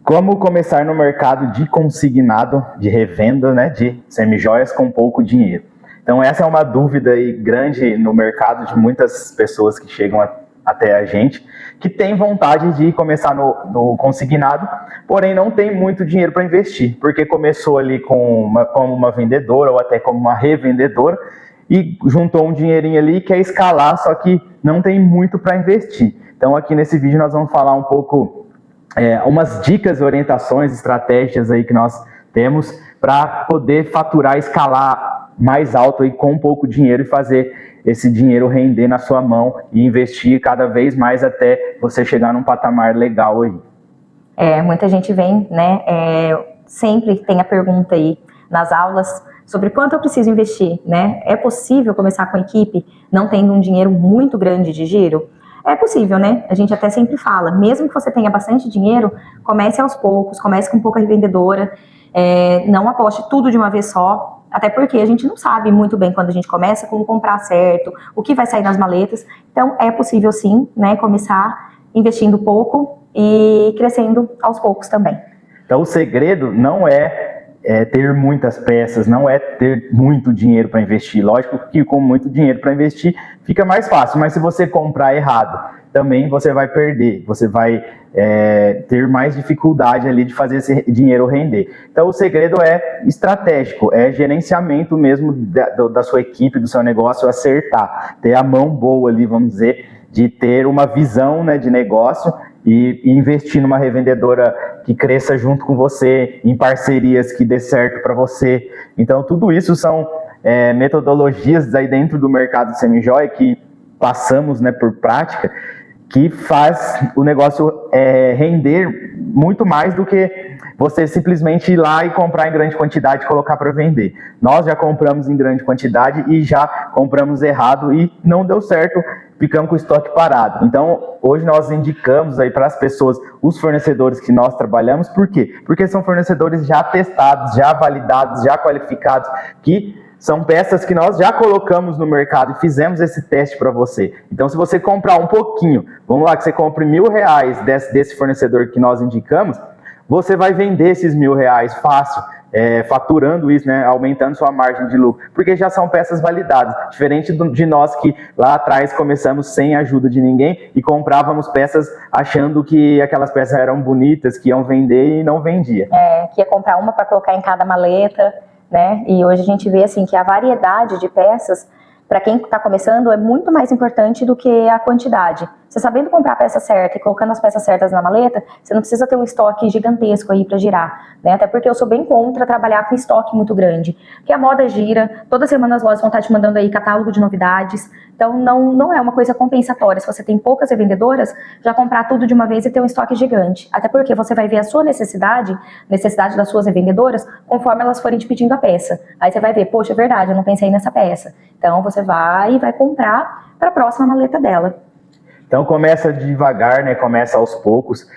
Como começar no mercado de consignado, de revenda, né, de semijoias com pouco dinheiro? Então essa é uma dúvida aí grande no mercado de muitas pessoas que chegam até a gente, que tem vontade de começar no consignado, porém não tem muito dinheiro para investir, porque começou ali como uma vendedora ou até como uma revendedora, e juntou um dinheirinho ali e quer escalar, só que não tem muito para investir. Então aqui nesse vídeo nós vamos falar um pouco umas dicas, orientações, estratégias aí que nós temos para poder faturar, escalar mais alto aí com pouco dinheiro e fazer esse dinheiro render na sua mão e investir cada vez mais até você chegar num patamar legal aí. Muita gente vem, né, sempre tem a pergunta aí nas aulas sobre quanto eu preciso investir, né? É possível começar com a equipe não tendo um dinheiro muito grande de giro? É possível, né? A gente até sempre fala, mesmo que você tenha bastante dinheiro, comece aos poucos, comece com pouca revendedora, não aposte tudo de uma vez só, até porque a gente não sabe muito bem quando a gente começa, como comprar certo, o que vai sair nas maletas. Então é possível sim, né, começar investindo pouco e crescendo aos poucos também. Então o segredo não é ter muitas peças, não é ter muito dinheiro para investir. Lógico que com muito dinheiro para investir fica mais fácil, mas se você comprar errado, também você vai perder, você vai ter mais dificuldade ali de fazer esse dinheiro render. Então o segredo é estratégico, é gerenciamento mesmo da sua equipe, do seu negócio, acertar, ter a mão boa ali, vamos dizer, de ter uma visão, né, de negócio e investir numa revendedora que cresça junto com você, em parcerias que dê certo para você. Então tudo isso são metodologias aí dentro do mercado de semijoia que passamos, né, por prática, que faz o negócio render muito mais do que você simplesmente ir lá e comprar em grande quantidade e colocar para vender. Nós já compramos em grande quantidade e já compramos errado e não deu certo, ficamos com o estoque parado. Então, hoje nós indicamos aí para as pessoas, os fornecedores que nós trabalhamos, por quê? Porque são fornecedores já testados, já validados, já qualificados, que são peças que nós já colocamos no mercado e fizemos esse teste para você. Então, se você comprar um pouquinho, vamos lá, que você compre R$1.000 desse fornecedor que nós indicamos, você vai vender esses R$1.000 fácil, faturando isso, né, aumentando sua margem de lucro, porque já são peças validadas, diferente de nós que lá atrás começamos sem ajuda de ninguém e comprávamos peças achando que aquelas peças eram bonitas, que iam vender e não vendia. Que ia comprar uma para colocar em cada maleta, né? E hoje a gente vê assim que a variedade de peças, para quem está começando, é muito mais importante do que a quantidade. Você sabendo comprar a peça certa e colocando as peças certas na maleta, você não precisa ter um estoque gigantesco aí para girar, né? Até porque eu sou bem contra trabalhar com estoque muito grande, porque a moda gira, toda semana as lojas vão estar te mandando aí catálogo de novidades, então não é uma coisa compensatória. Se você tem poucas revendedoras, já comprar tudo de uma vez e ter um estoque gigante, até porque você vai ver a sua necessidade das suas revendedoras, conforme elas forem te pedindo a peça. Aí você vai ver, poxa, é verdade, eu não pensei nessa peça. Então você vai comprar para a próxima maleta dela. Então começa devagar, né? Começa aos poucos.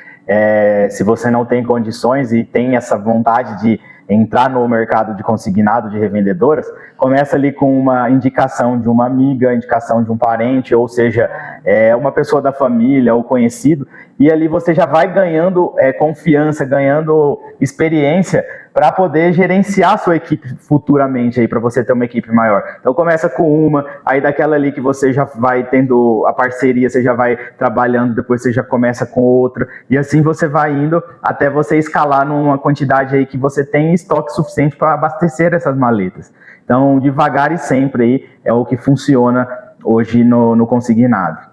Se você não tem condições e tem essa vontade de entrar no mercado de consignado de revendedoras, começa ali com uma indicação de uma amiga, indicação de um parente, ou seja, uma pessoa da família ou conhecido, e ali você já vai ganhando confiança, ganhando experiência para poder gerenciar a sua equipe futuramente, para você ter uma equipe maior. Então começa com uma, aí daquela ali que você já vai tendo a parceria, você já vai trabalhando, depois você já começa com outra, e assim você vai indo até você escalar numa quantidade aí que você tem estoque suficiente para abastecer essas maletas. Então devagar e sempre aí é o que funciona hoje no consignado.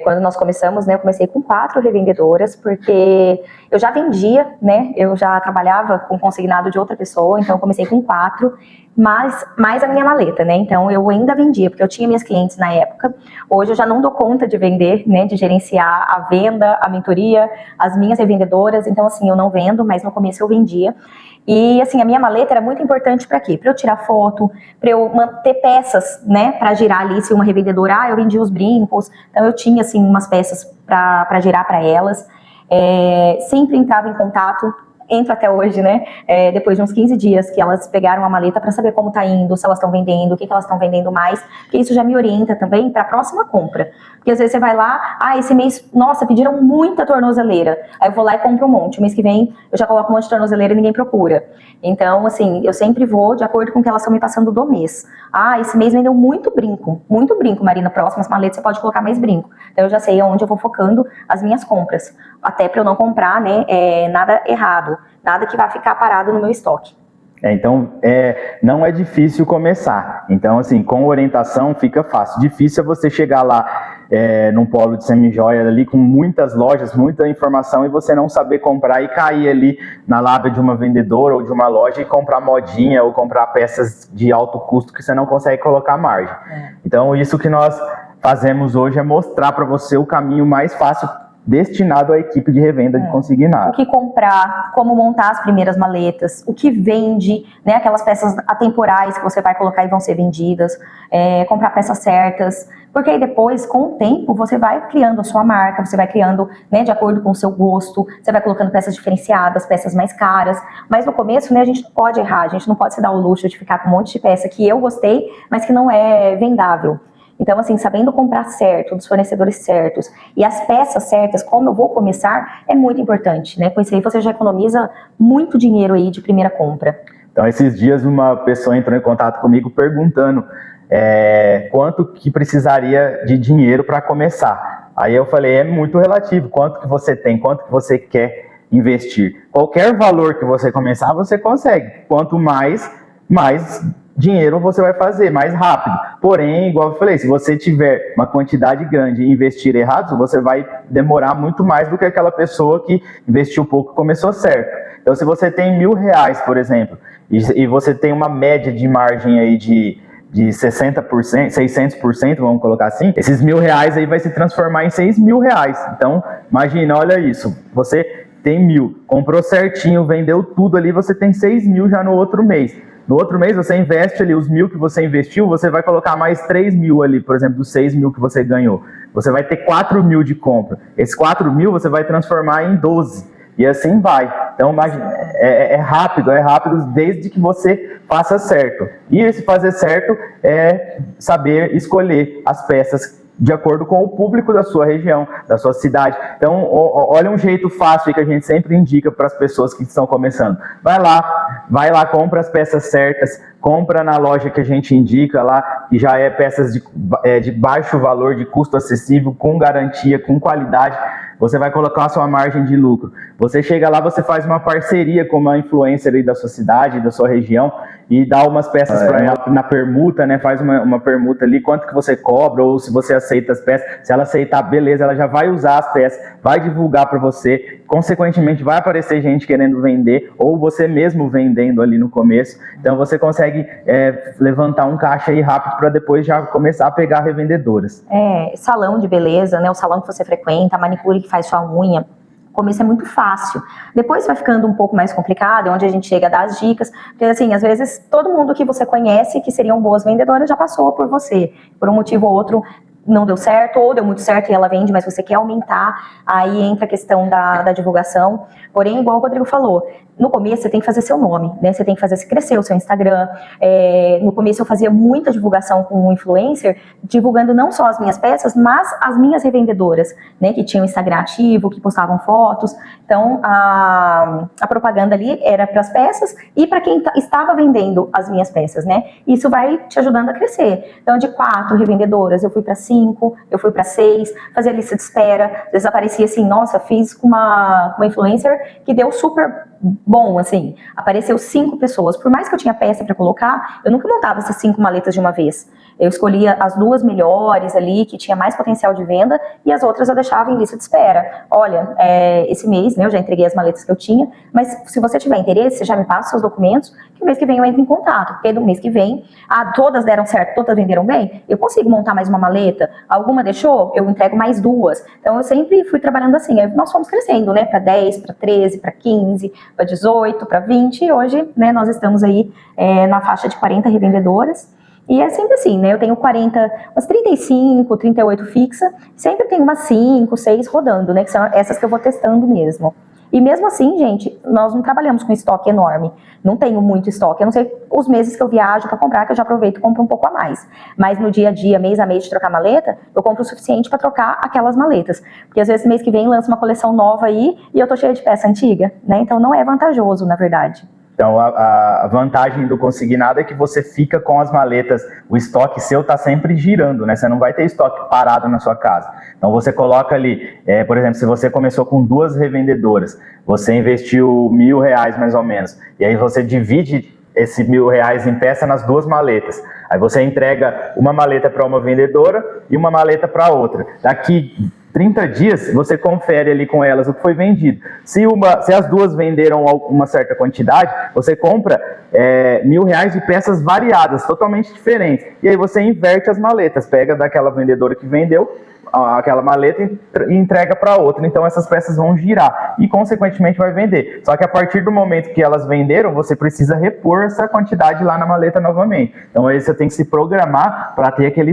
Quando nós começamos, né, eu comecei com 4 revendedoras, porque eu já vendia, né, eu já trabalhava com consignado de outra pessoa, então eu comecei com 4, mas mais a minha maleta, né, então eu ainda vendia, porque eu tinha minhas clientes na época. Hoje eu já não dou conta de vender, né, de gerenciar a venda, a mentoria, as minhas revendedoras, então assim, eu não vendo, mas no começo eu vendia. E assim, a minha maleta era muito importante para quê? Para eu tirar foto, para eu manter peças, né, para girar ali, se uma revendedora, eu vendia os brincos, então eu tinha assim umas peças para girar para elas. Sempre entrava em contato entro até hoje, né? Depois de uns 15 dias que elas pegaram a maleta para saber como tá indo, se elas estão vendendo, o que elas estão vendendo mais, porque isso já me orienta também para a próxima compra. Porque às vezes você vai lá, esse mês, nossa, pediram muita tornozeleira. Aí eu vou lá e compro um monte. O mês que vem eu já coloco um monte de tornozeleira e ninguém procura. Então, assim, eu sempre vou de acordo com o que elas estão me passando do mês. Esse mês vendeu muito brinco, Marina. Próximas maletas você pode colocar mais brinco. Então eu já sei onde eu vou focando as minhas compras. Até para eu não comprar, né, nada errado, nada que vai ficar parado no meu estoque. Então, não é difícil começar. Então, assim, com orientação fica fácil. Difícil é você chegar lá num polo de semi-joia ali com muitas lojas, muita informação e você não saber comprar e cair ali na lábia de uma vendedora ou de uma loja e comprar modinha ou comprar peças de alto custo que você não consegue colocar margem. Então, isso que nós fazemos hoje é mostrar para você o caminho mais fácil destinado à equipe de revenda de consignado. O que comprar, como montar as primeiras maletas, o que vende, né, aquelas peças atemporais que você vai colocar e vão ser vendidas, comprar peças certas, porque aí depois, com o tempo, você vai criando a sua marca, você vai criando, né, de acordo com o seu gosto, você vai colocando peças diferenciadas, peças mais caras, mas no começo, né, a gente não pode errar, a gente não pode se dar o luxo de ficar com um monte de peça que eu gostei, mas que não é vendável. Então, assim, sabendo comprar certo, dos fornecedores certos e as peças certas, como eu vou começar, é muito importante, né? Com isso aí você já economiza muito dinheiro aí de primeira compra. Então, esses dias uma pessoa entrou em contato comigo perguntando quanto que precisaria de dinheiro para começar. Aí eu falei, é muito relativo, quanto que você tem, quanto que você quer investir. Qualquer valor que você começar, você consegue. Quanto mais dinheiro você vai fazer mais rápido. Porém, igual eu falei, se você tiver uma quantidade grande e investir errado, você vai demorar muito mais do que aquela pessoa que investiu pouco e começou certo. Então, se você tem R$1.000, por exemplo, e você tem uma média de margem aí de 60%, 600%, vamos colocar assim, esses R$1.000 aí vai se transformar em R$6.000. Então, imagina, olha isso, você tem 1.000, comprou certinho, vendeu tudo ali, você tem 6.000 já no outro mês. No outro mês, você investe ali os 1.000 que você investiu, você vai colocar mais 3.000 ali, por exemplo, dos 6.000 que você ganhou. Você vai ter 4.000 de compra. Esses 4.000 você vai transformar em 12. E assim vai. Então, é rápido desde que você faça certo. E esse fazer certo é saber escolher as peças de acordo com o público da sua região, da sua cidade. Então, olha um jeito fácil que a gente sempre indica para as pessoas que estão começando. Vai lá, compra as peças certas, compra na loja que a gente indica lá, que já é peças de baixo valor, de custo acessível, com garantia, com qualidade. Você vai colocar a sua margem de lucro. Você chega lá, você faz uma parceria com uma influencer aí da sua cidade, da sua região, e dá umas peças para ela na permuta, né? Faz uma permuta ali, quanto que você cobra, ou se você aceita as peças. Se ela aceitar, beleza, ela já vai usar as peças, vai divulgar para você, consequentemente vai aparecer gente querendo vender, ou você mesmo vendendo ali no começo. Então você consegue levantar um caixa aí rápido para depois já começar a pegar revendedoras. Salão de beleza, né? O salão que você frequenta, a manicure que faz sua unha. O começo é muito fácil, depois vai ficando um pouco mais complicado, onde a gente chega a dar as dicas, porque assim, às vezes todo mundo que você conhece que seriam boas vendedoras já passou por você, por um motivo ou outro não deu certo, ou deu muito certo e ela vende, mas você quer aumentar, aí entra a questão da divulgação. Porém, igual o Rodrigo falou, no começo você tem que fazer seu nome, né? Você tem que fazer crescer o seu Instagram. No começo eu fazia muita divulgação com um influencer, divulgando não só as minhas peças, mas as minhas revendedoras, né? Que tinham Instagram ativo, que postavam fotos. Então, a propaganda ali era para as peças e para quem estava vendendo as minhas peças, né? Isso vai te ajudando a crescer. Então, de 4 revendedoras, eu fui para 5, eu fui para 6, fazia lista de espera. Às vezes aparecia assim, nossa, fiz com uma influencer que deu super bom, assim, apareceu 5 pessoas. Por mais que eu tinha peça para colocar, eu nunca montava essas 5 maletas de uma vez. Eu escolhia as 2 melhores ali, que tinha mais potencial de venda, e as outras eu deixava em lista de espera. Olha, esse mês, né, eu já entreguei as maletas que eu tinha, mas se você tiver interesse, você já me passa os seus documentos, que o mês que vem eu entro em contato, porque no mês que vem, todas deram certo, todas venderam bem, eu consigo montar mais uma maleta, alguma deixou, eu entrego mais 2. Então eu sempre fui trabalhando assim, aí nós fomos crescendo, né, para 10, para 13, para 15, para 18, para 20, e hoje, né, nós estamos aí na faixa de 40 revendedoras. E é sempre assim, né? Eu tenho 40, umas 35, 38 fixa, sempre tem umas 5, 6 rodando, né? Que são essas que eu vou testando mesmo. E mesmo assim, gente, nós não trabalhamos com estoque enorme. Não tenho muito estoque. Eu não sei os meses que eu viajo para comprar, que eu já aproveito e compro um pouco a mais. Mas no dia a dia, mês a mês de trocar maleta, eu compro o suficiente para trocar aquelas maletas. Porque às vezes mês que vem lança uma coleção nova aí e eu tô cheia de peça antiga, né? Então não é vantajoso, na verdade. Então, a vantagem do consignado é que você fica com as maletas, o estoque seu está sempre girando, né? Você não vai ter estoque parado na sua casa. Então, você coloca ali, por exemplo, se você começou com 2 revendedoras, você investiu R$1.000 mais ou menos, e aí você divide esse R$1.000 em peça nas 2 maletas. Aí você entrega uma maleta para uma vendedora e uma maleta para outra. Daqui 30 dias, você confere ali com elas o que foi vendido. Se as 2 venderam uma certa quantidade, você compra R$1.000 de peças variadas, totalmente diferentes. E aí você inverte as maletas, pega daquela vendedora que vendeu aquela maleta e entrega para outra. Então essas peças vão girar e consequentemente vai vender. Só que a partir do momento que elas venderam, você precisa repor essa quantidade lá na maleta novamente. Então aí você tem que se programar para ter aquele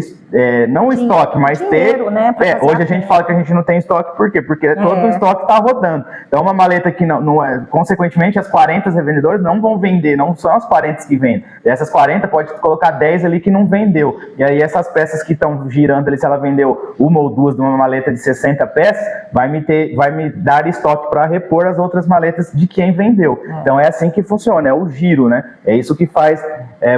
não estoque, mas dinheiro, ter, né, hoje a gente fala que a gente não tem estoque, por quê? Porque todo o estoque está rodando. Então uma maleta que não é, consequentemente as 40 revendedoras não vão vender, não são as 40 que vendem. Dessas 40 pode colocar 10 ali que não vendeu. E aí essas peças que estão girando ali, se ela vendeu uma ou 2 de uma maleta de 60 peças, vai me dar estoque para repor as outras maletas de quem vendeu. Então é assim que funciona, é o giro, né? É isso que faz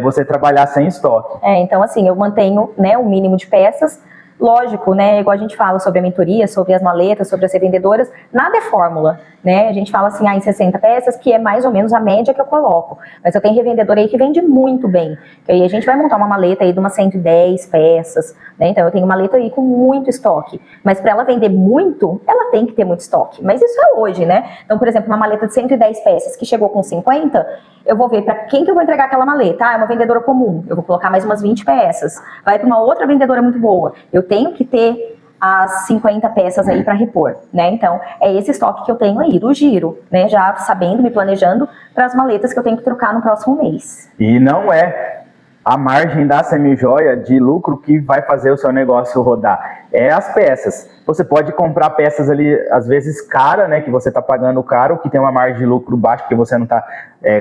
você trabalhar sem estoque. Então assim, eu mantenho, né, o mínimo de peças. Lógico, né, igual a gente fala sobre a mentoria, sobre as maletas, sobre as revendedoras, nada é fórmula, né? A gente fala assim, em 60 peças, que é mais ou menos a média que eu coloco. Mas eu tenho revendedor aí que vende muito bem. Que aí a gente vai montar uma maleta aí de umas 110 peças, né? Então eu tenho uma maleta aí com muito estoque. Mas para ela vender muito, ela tem que ter muito estoque. Mas isso é hoje, né? Então, por exemplo, uma maleta de 110 peças que chegou com 50, eu vou ver para quem que eu vou entregar aquela maleta. É uma vendedora comum, eu vou colocar mais umas 20 peças. Vai para uma outra vendedora muito boa. Eu tenho que ter as 50 peças aí para repor, né? Então, é esse estoque que eu tenho aí, do giro, né? Já sabendo, me planejando para as maletas que eu tenho que trocar no próximo mês. E não é a margem da semijoia de lucro que vai fazer o seu negócio rodar. É as peças. Você pode comprar peças ali, às vezes, cara, né? Que você está pagando caro, que tem uma margem de lucro baixa, porque você não está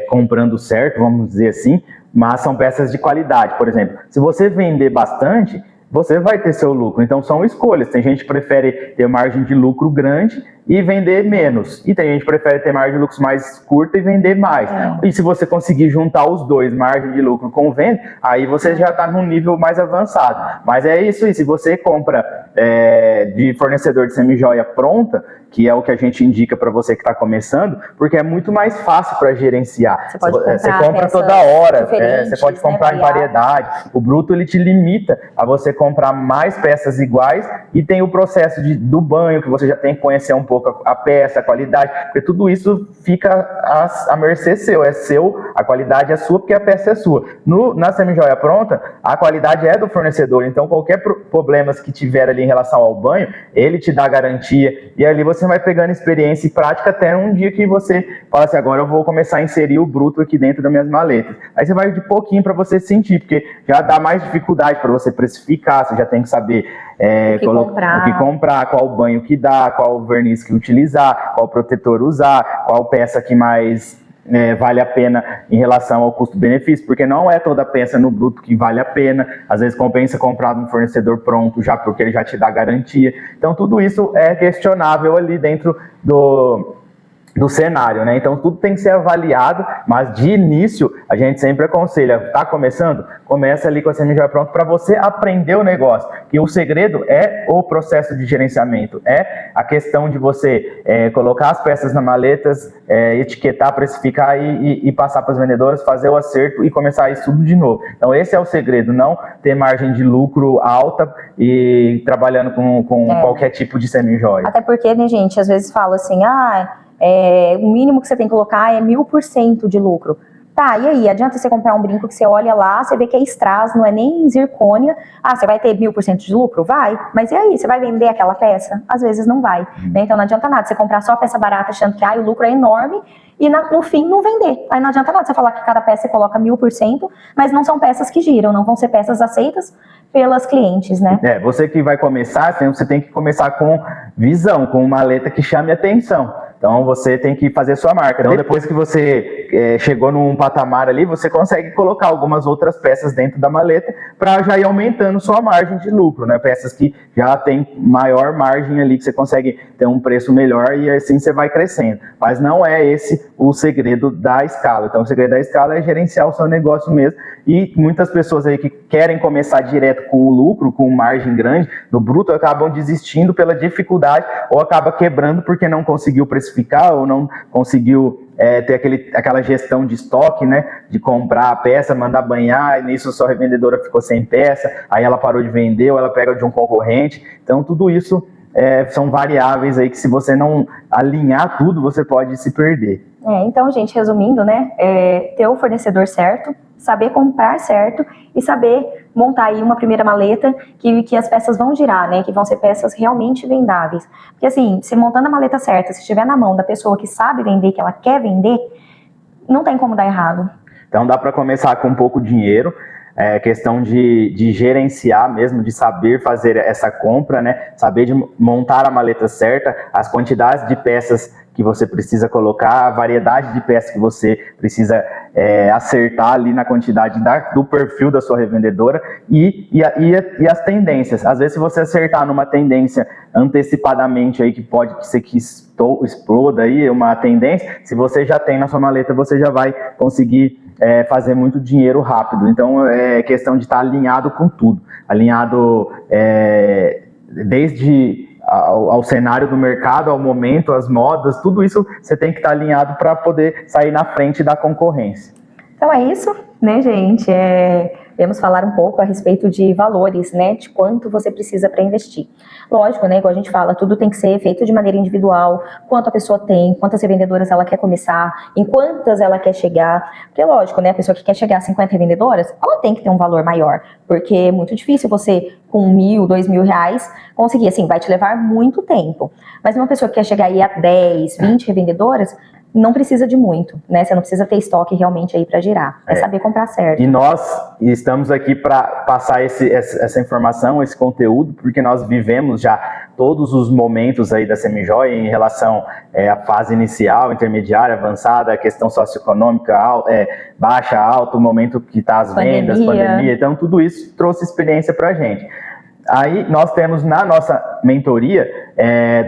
comprando certo, vamos dizer assim, mas são peças de qualidade. Por exemplo, se você vender bastante, você vai ter seu lucro. Então são escolhas. Tem gente que prefere ter margem de lucro grande e vender menos. E tem gente que prefere ter margem de lucro mais curta e vender mais. E se você conseguir juntar os dois, margem de lucro com venda, aí você já está num nível mais avançado. Mas é isso aí. Se você compra de fornecedor de semijoia pronta, que é o que a gente indica para você que está começando, porque é muito mais fácil para gerenciar. Você compra toda hora, você pode comprar, né, em variedade. O bruto ele te limita a você comprar mais peças iguais e tem o processo do banho, que você já tem que conhecer um pouco a peça, a qualidade, porque tudo isso fica à mercê seu, a qualidade é sua porque a peça é sua. Na semijoia pronta, a qualidade é do fornecedor, então qualquer problema que tiver ali em relação ao banho, ele te dá garantia, e ali você vai pegando experiência e prática até um dia que você fala assim, agora eu vou começar a inserir o bruto aqui dentro das minhas maletas. Aí você vai de pouquinho para você sentir, porque já dá mais dificuldade para você precificar, você já tem que saber o que comprar, qual banho que dá, qual verniz que utilizar, qual protetor usar, qual peça que mais vale a pena em relação ao custo-benefício, porque não é toda peça no bruto que vale a pena, às vezes compensa comprar no fornecedor pronto, já porque ele já te dá garantia. Então tudo isso é questionável ali dentro do cenário, né? Então tudo tem que ser avaliado, mas de início a gente sempre aconselha, tá começando? Começa ali com a semijoia pronta para você aprender o negócio, que o segredo é o processo de gerenciamento, é a questão de você colocar as peças nas maletas, etiquetar, precificar e passar para as vendedoras, fazer o acerto e começar isso tudo de novo. Então esse é o segredo, não ter margem de lucro alta e trabalhando com qualquer tipo de semijoia. Até porque, né, gente, às vezes fala assim, o mínimo que você tem que colocar é 1000% de lucro. Tá, e aí? Adianta você comprar um brinco que você olha lá, você vê que é strass, não é nem zircônia. Você vai ter 1000% de lucro? Vai. Mas e aí? Você vai vender aquela peça? Às vezes não vai. Né? Então não adianta nada você comprar só a peça barata achando que o lucro é enorme e no fim não vender. Aí não adianta nada você falar que cada peça você coloca 1000%, mas não são peças que giram, não vão ser peças aceitas pelas clientes, né? Você que vai começar, você tem que começar com visão, com uma maleta que chame atenção. Então você tem que fazer sua marca. Então depois que você chegou num patamar ali, você consegue colocar algumas outras peças dentro da maleta para já ir aumentando sua margem de lucro, né? Peças que já tem maior margem ali, que você consegue ter um preço melhor e assim você vai crescendo. Mas não é esse o segredo da escala. Então o segredo da escala é gerenciar o seu negócio mesmo, e muitas pessoas aí que querem começar direto com o lucro, com margem grande, no bruto, acabam desistindo pela dificuldade ou acaba quebrando porque não conseguiu precificar ou não conseguiu ter aquela gestão de estoque, né, de comprar a peça, mandar banhar, e nisso a sua revendedora ficou sem peça, aí ela parou de vender ou ela pega de um concorrente. Então tudo isso são variáveis aí que, se você não alinhar tudo, você pode se perder. Então, gente, resumindo, né, ter o fornecedor certo, saber comprar certo e saber montar aí uma primeira maleta que as peças vão girar, né, que vão ser peças realmente vendáveis. Porque assim, se montando a maleta certa, se estiver na mão da pessoa que sabe vender, que ela quer vender, não tem como dar errado. Então dá para começar com pouco dinheiro, questão de gerenciar mesmo, de saber fazer essa compra, né, saber de montar a maleta certa, as quantidades de peças que você precisa colocar, a variedade de peças que você precisa acertar ali na quantidade do perfil da sua revendedora e as tendências. Às vezes, se você acertar numa tendência antecipadamente aí, que pode ser que exploda aí uma tendência, se você já tem na sua maleta, você já vai conseguir fazer muito dinheiro rápido. Então é questão de estar alinhado com tudo, alinhado desde ao cenário do mercado, ao momento, às modas, tudo isso você tem que estar alinhado para poder sair na frente da concorrência. Então é isso, né, gente? Vamos falar um pouco a respeito de valores, né, de quanto você precisa para investir. Lógico, né, igual a gente fala, tudo tem que ser feito de maneira individual, quanto a pessoa tem, quantas revendedoras ela quer começar, em quantas ela quer chegar. Porque lógico, né, a pessoa que quer chegar a 50 revendedoras, ela tem que ter um valor maior, porque é muito difícil você, com R$1.000, R$2.000, conseguir, assim, vai te levar muito tempo. Mas uma pessoa que quer chegar aí a 10, 20 revendedoras, não precisa de muito, né? Você não precisa ter estoque realmente aí para girar. É saber comprar certo. E nós estamos aqui para passar essa informação, esse conteúdo, porque nós vivemos já todos os momentos aí da Semijoia em relação à fase inicial, intermediária, avançada, a questão socioeconômica, baixa, alta, o momento que está as vendas, pandemia. Então tudo isso trouxe experiência para a gente. Aí nós temos na nossa mentoria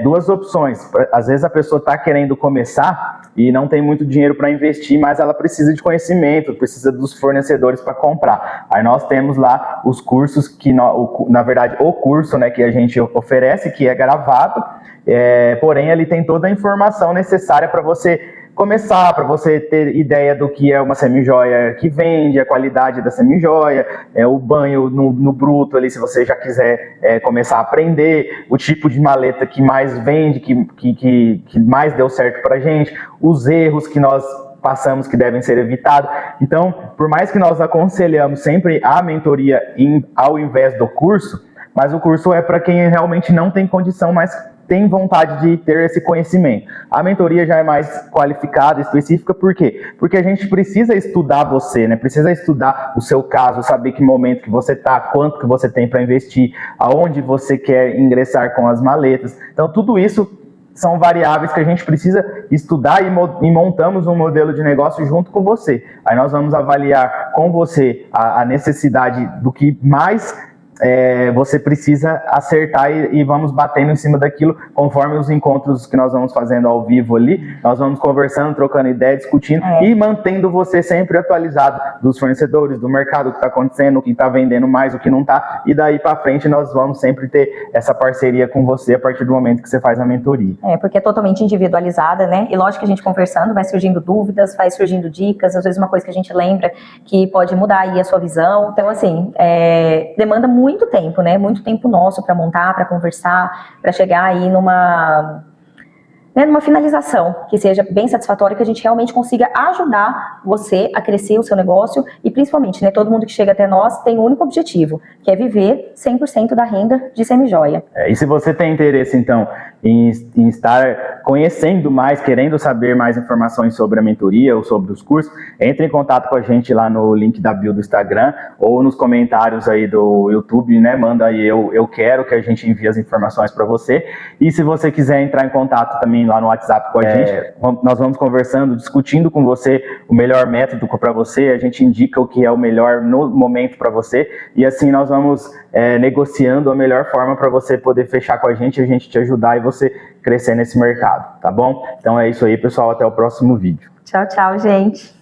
duas opções. Às vezes a pessoa está querendo começar e não tem muito dinheiro para investir, mas ela precisa de conhecimento, precisa dos fornecedores para comprar. Aí nós temos lá os cursos, na verdade o curso, né, que a gente oferece, que é gravado, porém ele tem toda a informação necessária para você começar, para você ter ideia do que é uma semijoia que vende, a qualidade da semijoia, o banho no bruto ali, se você já quiser começar a aprender, o tipo de maleta que mais vende, que mais deu certo pra gente, os erros que nós passamos que devem ser evitados. Então, por mais que nós aconselhamos sempre a mentoria ao invés do curso, mas o curso é para quem realmente não tem condição, mas tem vontade de ter esse conhecimento. A mentoria já é mais qualificada, específica, por quê? Porque a gente precisa estudar você, né? Precisa estudar o seu caso, saber que momento que você está, quanto que você tem para investir, aonde você quer ingressar com as maletas. Então, tudo isso são variáveis que a gente precisa estudar e montamos um modelo de negócio junto com você. Aí nós vamos avaliar com você a necessidade do que mais você precisa acertar e vamos batendo em cima daquilo conforme os encontros que nós vamos fazendo ao vivo ali. Nós vamos conversando, trocando ideia, discutindo e mantendo você sempre atualizado dos fornecedores, do mercado, o que está acontecendo, o que está vendendo mais, o que não está. E daí para frente nós vamos sempre ter essa parceria com você a partir do momento que você faz a mentoria. Porque é totalmente individualizada, né? E lógico que a gente conversando, vai surgindo dúvidas, vai surgindo dicas, às vezes uma coisa que a gente lembra que pode mudar aí a sua visão. Então, assim, demanda muito tempo, né? Muito tempo nosso para montar, para conversar, para chegar aí numa finalização que seja bem satisfatória, que a gente realmente consiga ajudar você a crescer o seu negócio e principalmente, né, todo mundo que chega até nós tem um único objetivo, que é viver 100% da renda de semijoia. E se você tem interesse, então, em estar conhecendo mais, querendo saber mais informações sobre a mentoria ou sobre os cursos, entre em contato com a gente lá no link da bio do Instagram ou nos comentários aí do YouTube, né? Manda aí eu quero que a gente envie as informações para você. E se você quiser entrar em contato também lá no WhatsApp com a gente, nós vamos conversando, discutindo com você o melhor método para você, a gente indica o que é o melhor no momento para você e assim nós vamos negociando a melhor forma para você poder fechar com a gente te ajudar e você crescer nesse mercado, tá bom? Então é isso aí, pessoal, até o próximo vídeo. Tchau, tchau, gente.